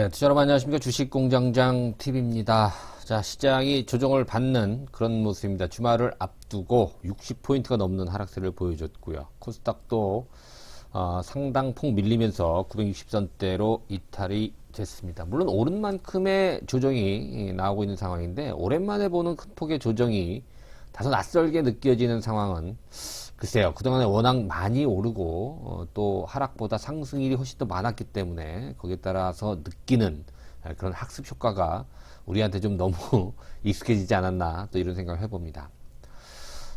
네, 투자 여러분 안녕하십니까. 주식공장장 TV입니다. 자, 시장이 조정을 받는 그런 모습입니다. 주말을 앞두고 60포인트가 넘는 하락세를 보여줬고요. 코스닥도 상당폭 밀리면서 960선대로 이탈이 됐습니다. 물론 오른 만큼의 조정이 나오고 있는 상황인데 오랜만에 보는 큰 폭의 조정이 다소 낯설게 느껴지는 상황은 글쎄요. 그동안에 워낙 많이 오르고 또 하락보다 상승일이 훨씬 더 많았기 때문에 거기에 따라서 느끼는 그런 학습 효과가 우리한테 좀 너무 익숙해지지 않았나 또 이런 생각을 해봅니다.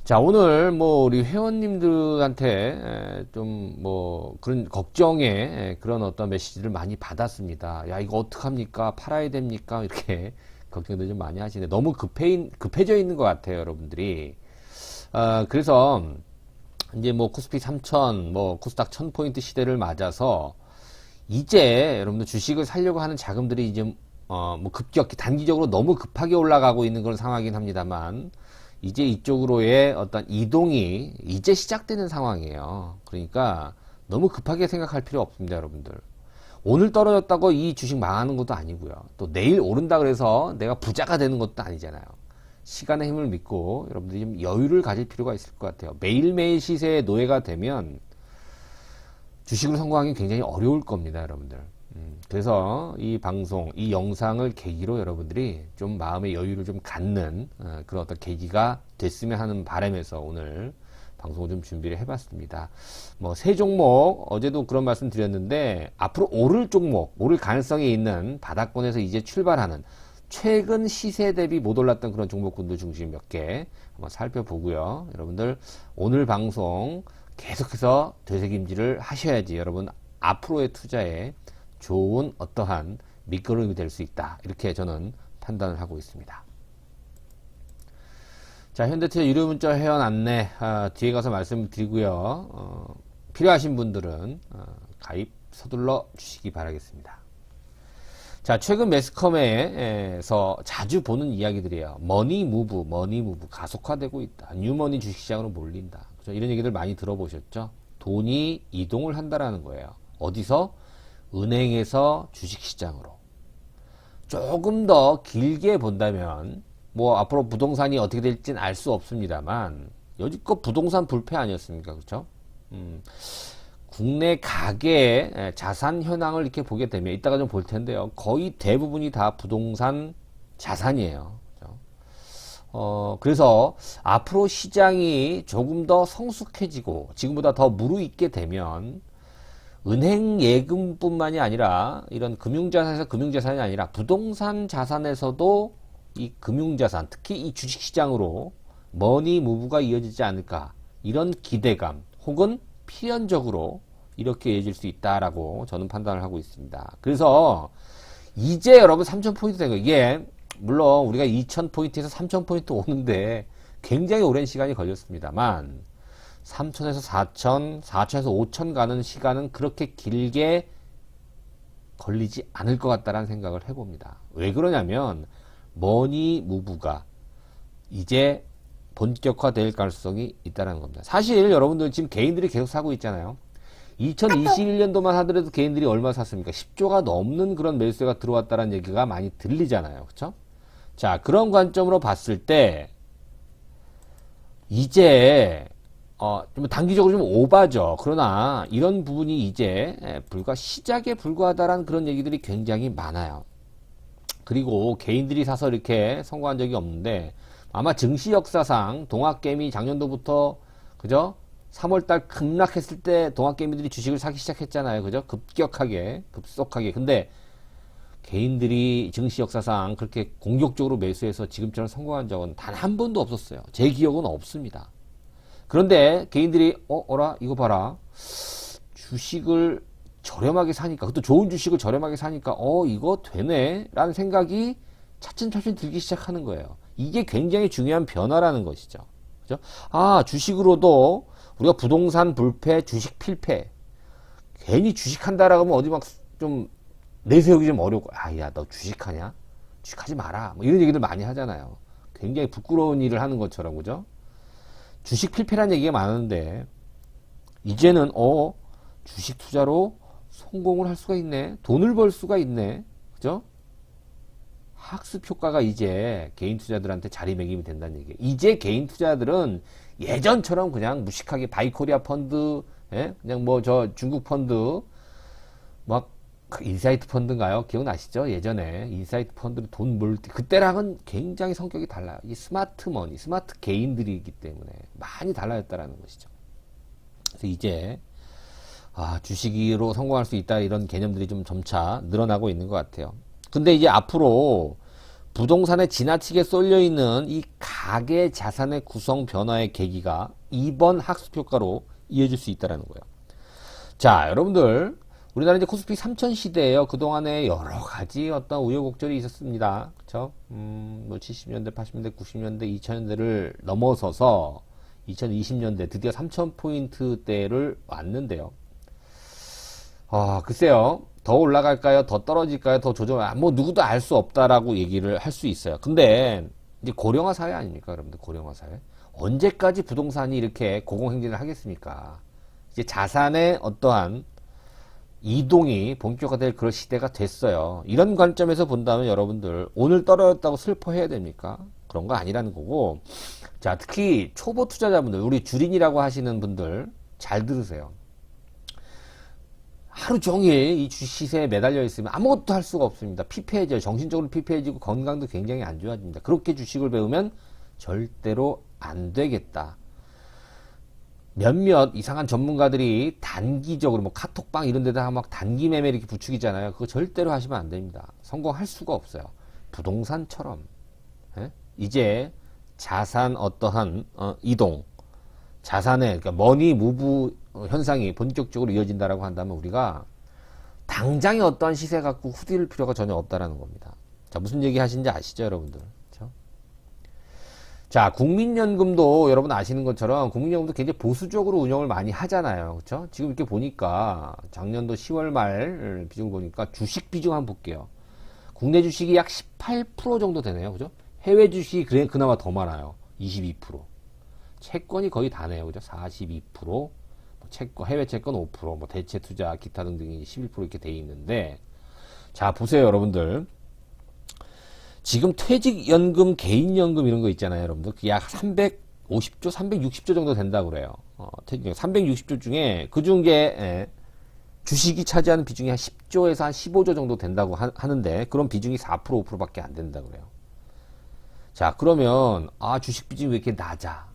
자, 오늘 우리 회원님들한테 좀 그런 걱정의 그런 어떤 메시지를 많이 받았습니다. 야, 이거 어떡합니까? 팔아야 됩니까? 이렇게 걱정들 좀 많이 하시네. 너무 급해져 있는 것 같아요, 여러분들이. 그래서 이제 코스피 3000, 코스닥 1000포인트 시대를 맞아서 이제 여러분들 주식을 사려고 하는 자금들이 이제 급격히 단기적으로 너무 급하게 올라가고 있는 그런 상황이긴 합니다만 이제 이쪽으로의 어떤 이동이 이제 시작되는 상황이에요. 그러니까 너무 급하게 생각할 필요 없습니다, 여러분들. 오늘 떨어졌다고 이 주식 망하는 것도 아니고요. 또 내일 오른다 그래서 내가 부자가 되는 것도 아니잖아요. 시간의 힘을 믿고 여러분들이 좀 여유를 가질 필요가 있을 것 같아요. 매일매일 시세의 노예가 되면 주식을 성공하기 굉장히 어려울 겁니다, 여러분들. 그래서 이 방송, 이 영상을 계기로 여러분들이 좀 마음의 여유를 좀 갖는 그런 어떤 계기가 됐으면 하는 바람에서 오늘 방송을 좀 준비를 해봤습니다. 세 종목, 어제도 그런 말씀 드렸는데 앞으로 오를 종목, 오를 가능성이 있는 바닥권에서 이제 출발하는 최근 시세 대비 못 올랐던 그런 종목군들 중심 몇 개 한번 살펴보고요. 여러분들 오늘 방송 계속해서 되새김질을 하셔야지 여러분 앞으로의 투자에 좋은 어떠한 밑거름이 될 수 있다. 이렇게 저는 판단을 하고 있습니다. 자, 현대투자 유료문자 회원 안내 뒤에 가서 말씀드리고요. 필요하신 분들은 가입 서둘러 주시기 바라겠습니다. 자, 최근 매스컴에서 자주 보는 이야기들이에요. 머니 무브 가속화되고 있다. 뉴머니 주식시장으로 몰린다. 그렇죠? 이런 얘기들 많이 들어보셨죠? 돈이 이동을 한다라는 거예요. 어디서? 은행에서 주식시장으로. 조금 더 길게 본다면 앞으로 부동산이 어떻게 될지는 알 수 없습니다만 여지껏 부동산 불패 아니었습니까? 그렇죠? 국내 가계 자산 현황을 이렇게 보게 되면 이따가 좀 볼 텐데요. 거의 대부분이 다 부동산 자산이에요. 그래서 앞으로 시장이 조금 더 성숙해지고 지금보다 더 무르익게 되면 은행 예금뿐만이 아니라 이런 금융자산에서 금융자산이 아니라 부동산 자산에서도 이 금융자산, 특히 이 주식시장으로 머니 무브가 이어지지 않을까 이런 기대감 혹은 필연적으로 이렇게 이어질 수 있다라고 저는 판단을 하고 있습니다. 그래서 이제 여러분 3000포인트 된 거 이게 물론 우리가 2000포인트에서 3000포인트 오는데 굉장히 오랜 시간이 걸렸습니다만 3000에서 4000, 4000에서 5000 가는 시간은 그렇게 길게 걸리지 않을 것 같다라는 생각을 해봅니다. 왜 그러냐면 머니 무브가 이제 본격화될 가능성이 있다는 겁니다. 사실 여러분들 지금 개인들이 계속 사고 있잖아요. 2021년도만 하더라도 개인들이 얼마 샀습니까? 10조가 넘는 그런 매수세가 들어왔다는 얘기가 많이 들리잖아요. 그렇죠? 자, 그런 관점으로 봤을 때 이제 좀 단기적으로 좀 오바죠. 그러나 이런 부분이 이제 불과 시작에 불과하다라는 그런 얘기들이 굉장히 많아요. 그리고 개인들이 사서 이렇게 성공한 적이 없는데 아마 증시 역사상 동학개미 작년도부터 그죠? 3월달 급락했을 때 동학개미들이 주식을 사기 시작했잖아요. 그죠? 급속하게. 근데 개인들이 증시 역사상 그렇게 공격적으로 매수해서 지금처럼 성공한 적은 단 한 번도 없었어요. 제 기억은 없습니다. 그런데 개인들이 어라 이거 봐라. 주식을 저렴하게 사니까 그것도 좋은 주식을 저렴하게 사니까 이거 되네 라는 생각이 차츰 들기 시작하는 거예요. 이게 굉장히 중요한 변화라는 것이죠. 그죠? 주식으로도 우리가 부동산 불패, 주식 필패 괜히 주식한다라고 하면 어디 막 좀 내세우기 좀 어렵고 야 너 주식하냐? 주식하지 마라 이런 얘기들 많이 하잖아요. 굉장히 부끄러운 일을 하는 것처럼 그죠? 주식 필패라는 얘기가 많은데 이제는 주식 투자로 성공을 할 수가 있네. 돈을 벌 수가 있네. 그죠? 학습 효과가 이제 개인 투자들한테 자리매김이 된다는 얘기예요. 이제 개인 투자들은 예전처럼 그냥 무식하게 바이코리아 펀드, 예? 그냥 뭐 저 중국 펀드, 막 인사이트 펀드인가요? 기억나시죠? 예전에 인사이트 펀드로 돈 몰 때 그때랑은 굉장히 성격이 달라요. 이 스마트 머니, 스마트 개인들이기 때문에 많이 달라졌다라는 것이죠. 그래서 이제 주식으로 성공할 수 있다 이런 개념들이 좀 점차 늘어나고 있는 것 같아요. 근데 이제 앞으로 부동산에 지나치게 쏠려 있는 이 가계 자산의 구성 변화의 계기가 이번 학습 효과로 이어질 수 있다는 거예요. 자, 여러분들, 우리나라 이제 코스피 3000 시대에요. 그동안에 여러 가지 어떤 우여곡절이 있었습니다. 그쵸? 뭐 70년대, 80년대, 90년대, 2000년대를 넘어서서 2020년대 드디어 3000포인트대를 왔는데요. 글쎄요. 더 올라갈까요? 더 떨어질까요? 더 뭐 누구도 알 수 없다라고 얘기를 할 수 있어요. 근데 이제 고령화 사회 아닙니까, 여러분들? 고령화 사회. 언제까지 부동산이 이렇게 고공행진을 하겠습니까? 이제 자산의 어떠한 이동이 본격화될 그런 시대가 됐어요. 이런 관점에서 본다면 여러분들 오늘 떨어졌다고 슬퍼해야 됩니까? 그런 거 아니라는 거고. 자, 특히 초보 투자자분들, 우리 주린이라고 하시는 분들 잘 들으세요. 하루 종일 이 주시세에 매달려 있으면 아무것도 할 수가 없습니다. 피폐해져요. 정신적으로 피폐해지고 건강도 굉장히 안 좋아집니다. 그렇게 주식을 배우면 절대로 안 되겠다. 몇몇 이상한 전문가들이 단기적으로 뭐 카톡방 이런 데다가 막 단기 매매 이렇게 부추기잖아요. 그거 절대로 하시면 안 됩니다. 성공할 수가 없어요. 부동산처럼 이제 자산 어떠한 이동, 자산의 그러니까 머니 무브 현상이 본격적으로 이어진다라고 한다면 우리가 당장의 어떠한 시세 갖고 후딜 필요가 전혀 없다라는 겁니다. 자, 무슨 얘기 하시는지 아시죠, 여러분들? 그렇죠? 자, 국민연금도 여러분 아시는 것처럼 국민연금도 굉장히 보수적으로 운영을 많이 하잖아요. 그렇죠? 지금 이렇게 보니까 작년도 10월 말 비중을 보니까 주식 비중 한번 볼게요. 국내 주식이 약 18% 정도 되네요. 그죠? 해외 주식이 그나마 더 많아요. 22%. 채권이 거의 다네요. 그죠? 42%. 채권, 해외 채권 5%, 뭐 대체 투자, 기타 등등이 11% 이렇게 돼 있는데, 자, 보세요, 여러분들. 지금 퇴직연금, 개인연금 이런 거 있잖아요, 여러분들. 약 350조, 360조 정도 된다고 그래요. 퇴직연금 360조 중에 그 중에 주식이 차지하는 비중이 한 10조에서 한 15조 정도 된다고 하는데, 그런 비중이 4%, 5%밖에 안 된다고 그래요. 자, 그러면 주식 비중이 왜 이렇게 낮아?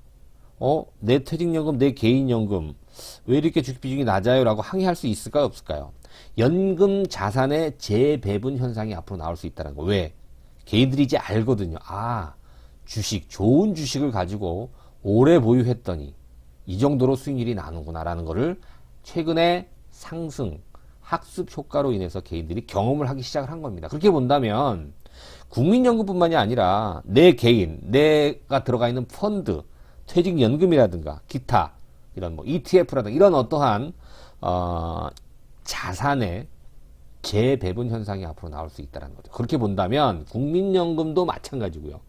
내 퇴직연금, 내 개인연금 왜 이렇게 주식 비중이 낮아요? 라고 항의할 수 있을까요? 없을까요? 연금 자산의 재배분 현상이 앞으로 나올 수 있다는 거. 왜? 개인들이 이제 알거든요. 주식, 좋은 주식을 가지고 오래 보유했더니 이 정도로 수익률이 나는구나라는 거를 최근에 상승, 학습 효과로 인해서 개인들이 경험을 하기 시작을 한 겁니다. 그렇게 본다면 국민연금뿐만이 아니라 내 개인, 내가 들어가 있는 펀드, 퇴직연금이라든가 기타 이런 뭐 ETF라든가 이런 어떠한 자산의 재배분 현상이 앞으로 나올 수 있다는 거죠. 그렇게 본다면 국민연금도 마찬가지고요.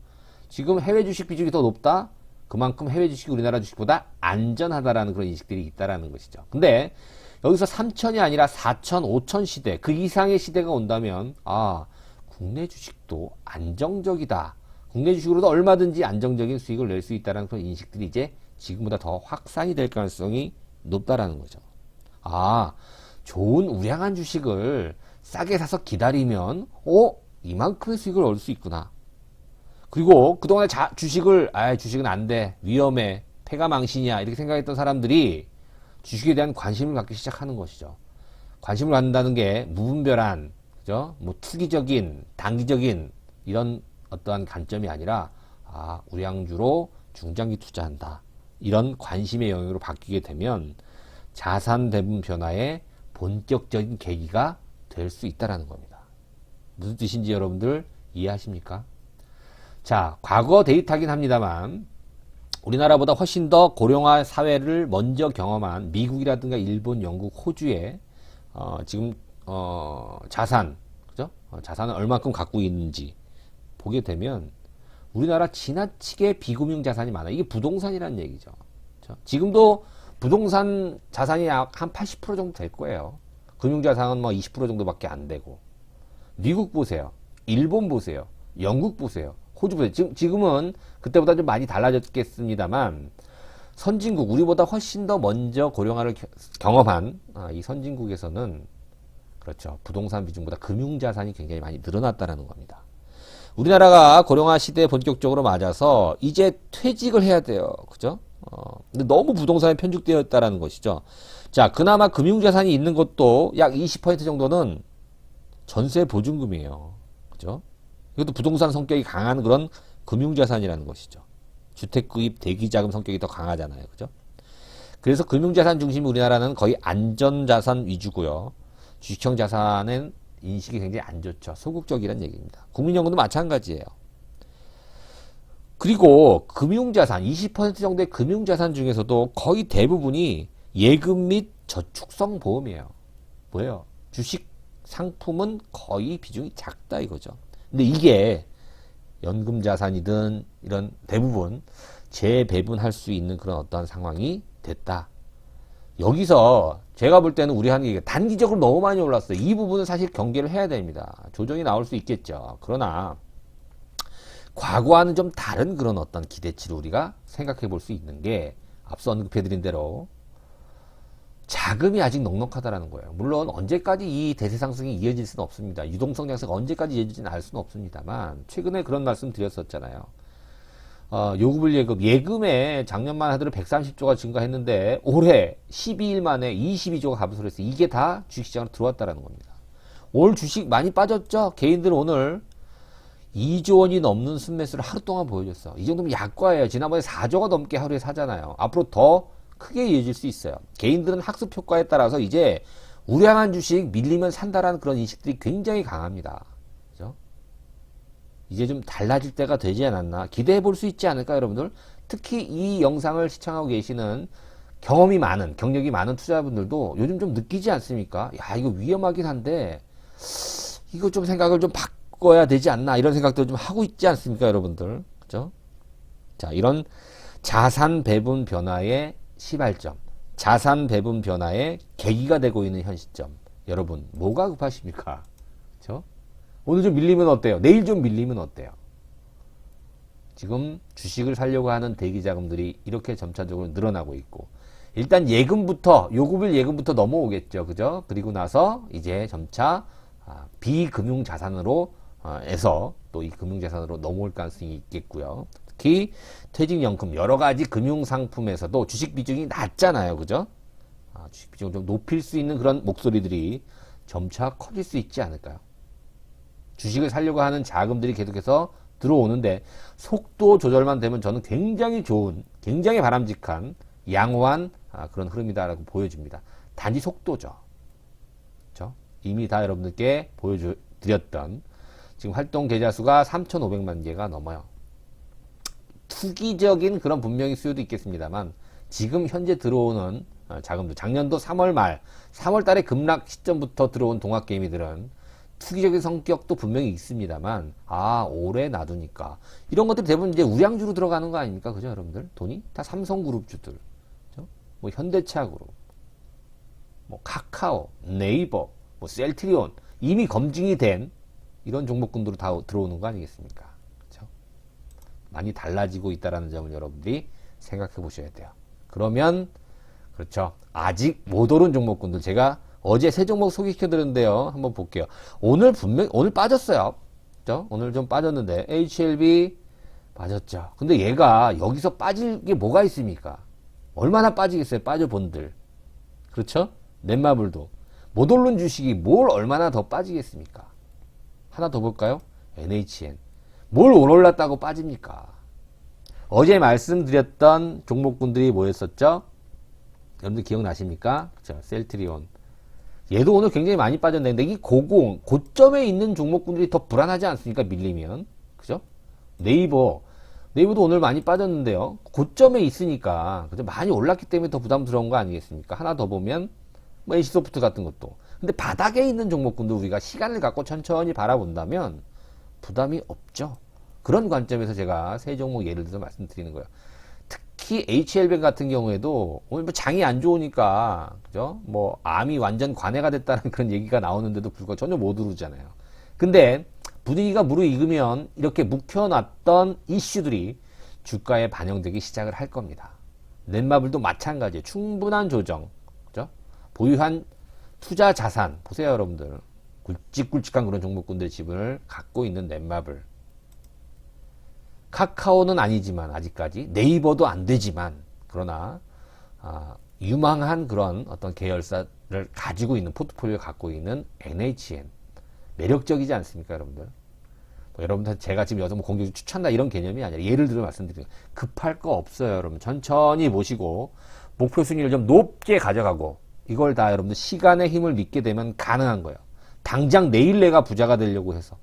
지금 해외 주식 비중이 더 높다? 그만큼 해외 주식이 우리나라 주식보다 안전하다라는 그런 인식들이 있다라는 것이죠. 근데 여기서 3천이 아니라 4천, 5천 시대, 그 이상의 시대가 온다면 국내 주식도 안정적이다. 국내 주식으로도 얼마든지 안정적인 수익을 낼 수 있다는 그런 인식들이 이제 지금보다 더 확산이 될 가능성이 높다라는 거죠. 좋은 우량한 주식을 싸게 사서 기다리면 이만큼의 수익을 얻을 수 있구나. 그리고 그동안에 주식은 안 돼, 위험해, 패가 망신이야 이렇게 생각했던 사람들이 주식에 대한 관심을 갖기 시작하는 것이죠. 관심을 갖는다는 게 무분별한, 그죠? 뭐 투기적인, 단기적인 이런 어떠한 관점이 아니라 우량주로 중장기 투자한다. 이런 관심의 영역으로 바뀌게 되면 자산 배분 변화의 본격적인 계기가 될 수 있다는 겁니다. 무슨 뜻인지 여러분들 이해하십니까? 자, 과거 데이터긴 합니다만 우리나라보다 훨씬 더 고령화 사회를 먼저 경험한 미국이라든가 일본, 영국, 호주의 지금 자산, 그죠? 자산을 얼마큼 갖고 있는지 보게 되면 우리나라 지나치게 비금융 자산이 많아요. 이게 부동산이라는 얘기죠. 그렇죠? 지금도 부동산 자산이 약 한 80% 정도 될 거예요. 금융 자산은 뭐 20% 정도밖에 안 되고. 미국 보세요. 일본 보세요. 영국 보세요. 호주 보세요. 지금은 그때보다 좀 많이 달라졌겠습니다만 선진국, 우리보다 훨씬 더 먼저 고령화를 경험한 이 선진국에서는 그렇죠. 부동산 비중보다 금융자산이 굉장히 많이 늘어났다는 겁니다. 우리나라가 고령화 시대에 본격적으로 맞아서 이제 퇴직을 해야 돼요. 그죠? 근데 너무 부동산에 편중되어 있다는 것이죠. 자, 그나마 금융자산이 있는 것도 약 20% 정도는 전세 보증금이에요. 그죠? 이것도 부동산 성격이 강한 그런 금융자산이라는 것이죠. 주택구입 대기자금 성격이 더 강하잖아요. 그죠? 그래서 금융자산 중심 우리나라는 거의 안전자산 위주고요. 주식형 자산은 인식이 굉장히 안 좋죠. 소극적이라는 얘기입니다. 국민연금도 마찬가지예요. 그리고 금융자산, 20% 정도의 금융자산 중에서도 거의 대부분이 예금 및 저축성 보험이에요. 뭐예요? 주식 상품은 거의 비중이 작다 이거죠. 근데 이게 연금자산이든 이런 대부분 재배분할 수 있는 그런 어떤 상황이 됐다. 여기서 제가 볼 때는 우리 하는 게 단기적으로 너무 많이 올랐어요. 이 부분은 사실 경계를 해야 됩니다. 조정이 나올 수 있겠죠. 그러나 과거와는 좀 다른 그런 어떤 기대치를 우리가 생각해 볼 수 있는 게 앞서 언급해 드린 대로 자금이 아직 넉넉하다라는 거예요. 물론 언제까지 이 대세 상승이 이어질 수는 없습니다. 유동성 장세가 언제까지 이어질지는 알 수는 없습니다만 최근에 그런 말씀 드렸었잖아요. 요구불 예금에 작년만 하더라도 130조가 증가했는데 올해 12일 만에 22조가 감소를 했어요. 이게 다 주식시장으로 들어왔다라는 겁니다. 올 주식 많이 빠졌죠? 개인들은 오늘 2조 원이 넘는 순매수를 하루 동안 보여줬어. 이 정도면 약과예요. 지난번에 4조가 넘게 하루에 사잖아요. 앞으로 더 크게 이어질 수 있어요. 개인들은 학습 효과에 따라서 이제 우량한 주식 밀리면 산다라는 그런 인식들이 굉장히 강합니다. 그죠? 이제 좀 달라질 때가 되지 않았나 기대해 볼 수 있지 않을까 여러분들. 특히 이 영상을 시청하고 계시는 경험이 많은 경력이 많은 투자자분들도 요즘 좀 느끼지 않습니까? 야 이거 위험하긴 한데 이거 좀 생각을 좀 바꿔야 되지 않나 이런 생각들 좀 하고 있지 않습니까 여러분들. 그죠? 자, 이런 자산 배분 변화의 시발점, 자산 배분 변화의 계기가 되고 있는 현 시점, 여러분 뭐가 급하십니까? 그죠? 오늘 좀 밀리면 어때요? 내일 좀 밀리면 어때요? 지금 주식을 사려고 하는 대기자금들이 이렇게 점차적으로 늘어나고 있고 일단 예금부터 요구불 예금부터 넘어오겠죠. 그죠? 그리고 나서 이제 점차 비금융자산으로 에서 또 이 금융자산으로 넘어올 가능성이 있겠고요. 특히 퇴직연금 여러가지 금융상품에서도 주식 비중이 낮잖아요. 그죠? 주식 비중을 좀 높일 수 있는 그런 목소리들이 점차 커질 수 있지 않을까요? 주식을 사려고 하는 자금들이 계속해서 들어오는데 속도 조절만 되면 저는 굉장히 좋은, 굉장히 바람직한 양호한 그런 흐름이다라고 보여집니다. 단지 속도죠. 그렇죠? 이미 다 여러분들께 보여드렸던 지금 활동 계좌 수가 3,500만 개가 넘어요. 투기적인 그런 분명히 수요도 있겠습니다만 지금 현재 들어오는 자금도 작년도 3월 말 3월 달에 급락 시점부터 들어온 동학개미들은 투기적인 성격도 분명히 있습니다만 올해 놔두니까 이런 것들이 대부분 이제 우량주로 들어가는 거 아닙니까? 그죠 여러분들? 돈이 다 삼성그룹주들, 그죠? 뭐 현대차그룹, 뭐 카카오, 네이버, 뭐 셀트리온 이미 검증이 된 이런 종목군들로 다 들어오는 거 아니겠습니까? 그렇죠? 많이 달라지고 있다는 점을 여러분들이 생각해 보셔야 돼요. 그러면 그렇죠. 아직 못 오른 종목군들 제가 어제 세 종목 소개시켜 드렸는데요. 한번 볼게요. 오늘 오늘 빠졌어요. 그렇죠? 오늘 좀 빠졌는데 HLB 빠졌죠. 근데 얘가 여기서 빠질 게 뭐가 있습니까? 얼마나 빠지겠어요? 빠져본들. 그렇죠? 넷마블도 못 오른 주식이 뭘 얼마나 더 빠지겠습니까? 하나 더 볼까요? NHN. 뭘 올랐다고 빠집니까? 어제 말씀드렸던 종목군들이 뭐였었죠? 여러분들 기억나십니까? 그렇죠. 셀트리온. 얘도 오늘 굉장히 많이 빠졌는데 이 고점에 있는 종목군들이 더 불안하지 않습니까? 밀리면. 그죠? 네이버도 오늘 많이 빠졌는데요. 고점에 있으니까 그죠? 많이 올랐기 때문에 더 부담스러운 거 아니겠습니까? 하나 더 보면 뭐 NC소프트 같은 것도. 근데 바닥에 있는 종목군도 우리가 시간을 갖고 천천히 바라본다면 부담이 없죠. 그런 관점에서 제가 세 종목 예를 들어서 말씀드리는 거예요. 특히 HLB 같은 경우에도 오늘 뭐 장이 안 좋으니까 그죠? 뭐 암이 완전 관해가 됐다는 그런 얘기가 나오는데도 불구하고 전혀 못 오르잖아요. 근데 분위기가 무르익으면 이렇게 묵혀놨던 이슈들이 주가에 반영되기 시작을 할 겁니다. 넷마블도 마찬가지예요. 충분한 조정, 그죠? 보유한 투자 자산 보세요, 여러분들. 굵직굵직한 그런 종목군들의 지분을 갖고 있는 넷마블. 카카오는 아니지만 아직까지 네이버도 안 되지만 그러나 유망한 그런 어떤 계열사를 가지고 있는 포트폴리오를 갖고 있는 NHN 매력적이지 않습니까, 여러분들? 여러분들 제가 지금 여기서 뭐 공격적 추천다 이런 개념이 아니라 예를 들어 말씀드리면 급할 거 없어요, 여러분. 천천히 보시고 목표 순위를 좀 높게 가져가고 이걸 다 여러분들 시간의 힘을 믿게 되면 가능한 거예요. 당장 내일 내가 부자가 되려고 해서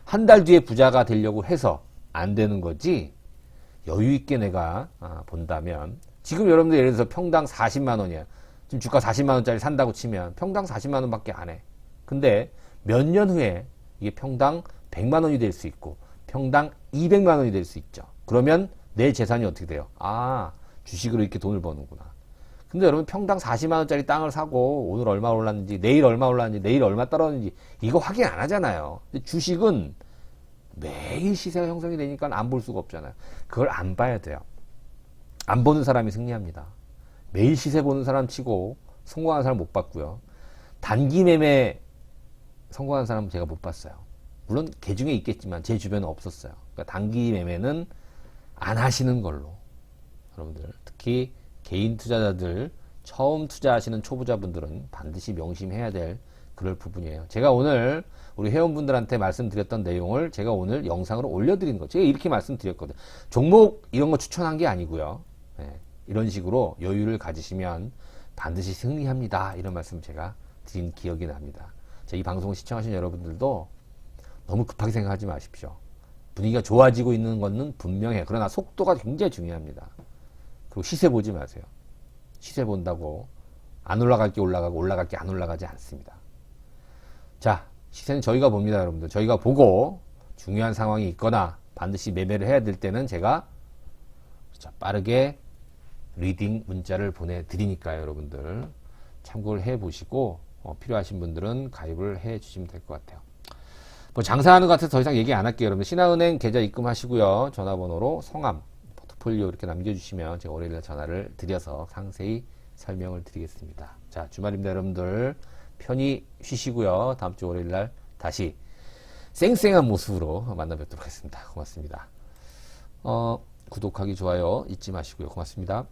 한 달 뒤에 부자가 되려고 해서 안 되는 거지. 여유 있게 내가 본다면 지금 여러분들 예를 들어서 평당 40만 원이야. 지금 주가 40만 원짜리 산다고 치면 평당 40만 원밖에 안 해. 근데 몇 년 후에 이게 평당 100만 원이 될 수 있고 평당 200만 원이 될 수 있죠. 그러면 내 재산이 어떻게 돼요? 주식으로 이렇게 돈을 버는구나. 근데 여러분 평당 40만 원짜리 땅을 사고 오늘 얼마 올랐는지 내일 얼마 올랐는지 내일 얼마 떨어졌는지 이거 확인 안 하잖아요. 근데 주식은 매일 시세가 형성이 되니까 안 볼 수가 없잖아요. 그걸 안 봐야 돼요. 안 보는 사람이 승리합니다. 매일 시세 보는 사람 치고 성공한 사람 못 봤고요. 단기 매매 성공한 사람은 제가 못 봤어요. 물론 개 중에 있겠지만 제 주변은 없었어요. 그러니까 단기 매매는 안 하시는 걸로. 여러분들 특히 개인 투자자들 처음 투자하시는 초보자분들은 반드시 명심해야 될 그럴 부분이에요. 제가 오늘 우리 회원분들한테 말씀드렸던 내용을 제가 오늘 영상으로 올려드린 거. 제가 이렇게 말씀드렸거든요. 종목 이런 거 추천한 게 아니고요. 네, 이런 식으로 여유를 가지시면 반드시 승리합니다. 이런 말씀 제가 드린 기억이 납니다. 자, 이 방송을 시청하신 여러분들도 너무 급하게 생각하지 마십시오. 분위기가 좋아지고 있는 것은 분명해요. 그러나 속도가 굉장히 중요합니다. 그리고 시세 보지 마세요. 시세 본다고 안 올라갈 게 올라가고 올라갈 게 안 올라가지 않습니다. 자, 시세는 저희가 봅니다, 여러분들. 저희가 보고 중요한 상황이 있거나 반드시 매매를 해야 될 때는 제가 빠르게 리딩 문자를 보내드리니까요, 여러분들. 참고를 해보시고 필요하신 분들은 가입을 해주시면 될 것 같아요. 뭐 장사하는 것 같아서 더 이상 얘기 안 할게요, 여러분. 신한은행 계좌 입금하시고요. 전화번호로 성함, 포트폴리오 이렇게 남겨주시면 제가 월요일에 전화를 드려서 상세히 설명을 드리겠습니다. 자, 주말입니다, 여러분들. 편히 쉬시고요. 다음 주 월요일날 다시 쌩쌩한 모습으로 만나 뵙도록 하겠습니다. 고맙습니다. 구독하기, 좋아요 잊지 마시고요. 고맙습니다.